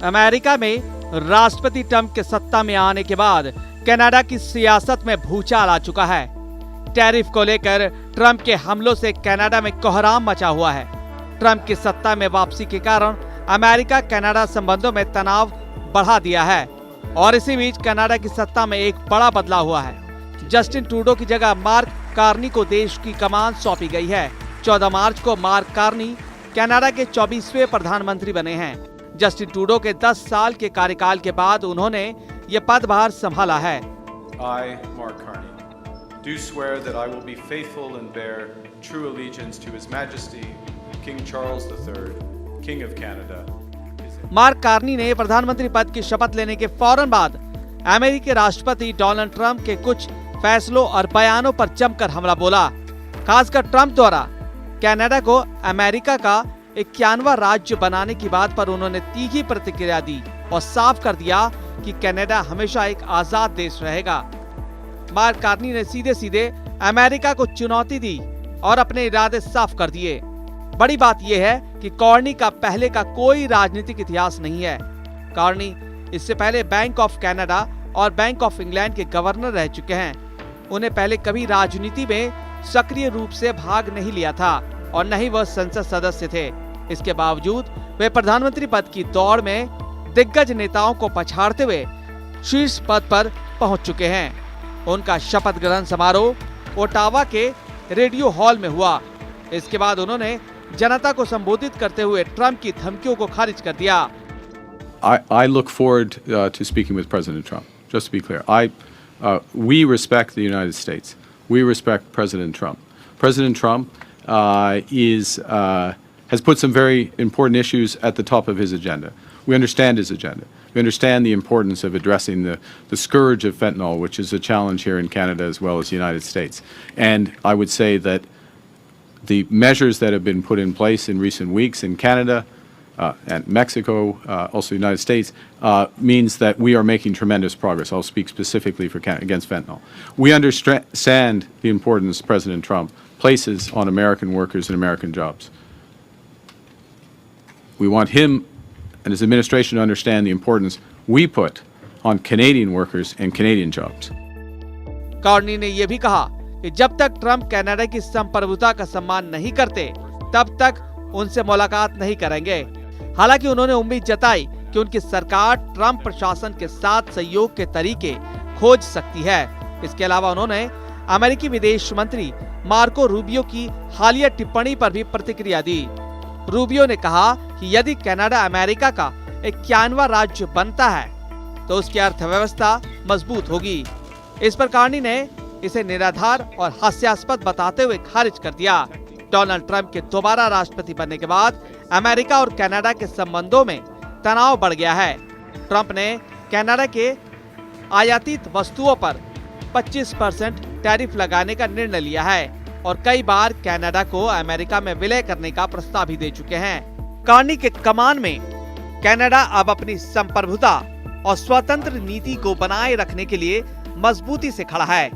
America में राष्ट्रपति Trump के सत्ता में आने के बाद कनाडा की सियासत में भूचाल आ चुका है। टैरिफ को लेकर ट्रंप के हमलों से कनाडा में कोहराम मचा हुआ है। ट्रंप की सत्ता में वापसी के कारण अमेरिका कनाडा संबंधों में तनाव बढ़ा दिया है और इसी बीच कनाडा की सत्ता में एक बड़ा बदलाव हुआ है। जस्टिन ट्रूडो की जगह मार्क कार्नी को देश की कमान सौंपी गई है। 14 मार्च को मार्क कार्नी कनाडा के 24वें प्रधानमंत्री बने हैं। जस्टिन ट्रूडो के 10 साल के कार्यकाल के बाद उन्होंने ये पदभार संभाला है। I, Mark Carney, do swear that I will be faithful and bear true allegiance to His Majesty, King Charles III, King of Canada. Mark Carney ने प्रधानमंत्री पद की शपथ लेने के फौरन बाद अमेरिकी राष्ट्रपति डोनाल्ड ट्रंप के कुछ फैसलों और बयानों पर जमकर हमला बोला। खासकर ट्रंप द्वारा कनाडा को अमेरिका का 51वां राज्य बनाने की बात पर उन्होंने तीखी प्रतिक्रिया दी और साफ कर दिया कि कनाडा हमेशा एक आजाद देश रहेगा। मार्क कार्नी ने सीधे सीधे अमेरिका को चुनौती दी और अपने इरादे साफ कर दिए। बड़ी बात यह है कि कार्नी का पहले का कोई राजनीतिक इतिहास नहीं है। कार्नी इससे पहले बैंक ऑफ कनाडा और बैंक ऑफ इंग्लैंड के गवर्नर रह चुके हैं। उन्हें पहले कभी राजनीति में सक्रिय रूप से भाग नहीं लिया था और न ही वह संसद सदस्य थे। इसके बावजूद वे प्रधानमंत्री पद की दौड़ में दिग्गज नेताओं को पछाड़ते हुए शीर्ष पद पर पहुंच चुके हैं। उनका शपथ ग्रहण समारोह ओटावा के रेडियो हॉल में हुआ। इसके बाद उन्होंने जनता को संबोधित करते हुए ट्रंप की धमकियों को खारिज कर दिया। I look forward to speaking with President Trump. Just to be clear, we respect the United States. We respect President Trump. President Trump has put some very important issues at the top of his agenda. We understand his agenda. We understand the importance of addressing the scourge of fentanyl, which is a challenge here in Canada as well as the United States. And I would say that the measures that have been put in place in recent weeks in Canada and Mexico, also the United States, means that we are making tremendous progress. I'll speak specifically for against fentanyl. We understand the importance President Trump places on American workers and American jobs. We want him and his administration to understand the importance we put on Canadian workers and Canadian jobs. Carney ने यह भी कहा कि जब तक Trump Canada की संप्रभुता का सम्मान नहीं करते, तब तक उनसे मुलाकात नहीं करेंगे। हालांकि उन्होंने उम्मीद जताई कि उनकी सरकार ट्रंप प्रशासन के साथ सहयोग के तरीके खोज सकती है। इसके अलावा उन्होंने अमेरिकी विदेश मंत्री मार्को रूबियो की हालिया टिप्पणी पर भी प्रतिक्रिया दी। रूबियो ने कहा कि यदि कनाडा अमेरिका का 51वां राज्य बनता है तो उसकी अर्थव्यवस्था मजबूत होगी। इस पर कार्नी ने इसे निराधार और हास्यास्पद बताते हुए खारिज कर दिया। डोनाल्ड ट्रंप के दोबारा राष्ट्रपति बनने के बाद अमेरिका और कनाडा के संबंधों में तनाव बढ़ गया है। ट्रंप ने कनाडा के आयातित वस्तुओं पर 25% टैरिफ लगाने का निर्णय लिया है और कई बार कनाडा को अमेरिका में विलय करने का प्रस्ताव भी दे चुके हैं। कार्नी के कमान में कनाडा अब अपनी संप्रभुता और स्वतंत्र नीति को बनाए रखने के लिए मजबूती से खड़ा है।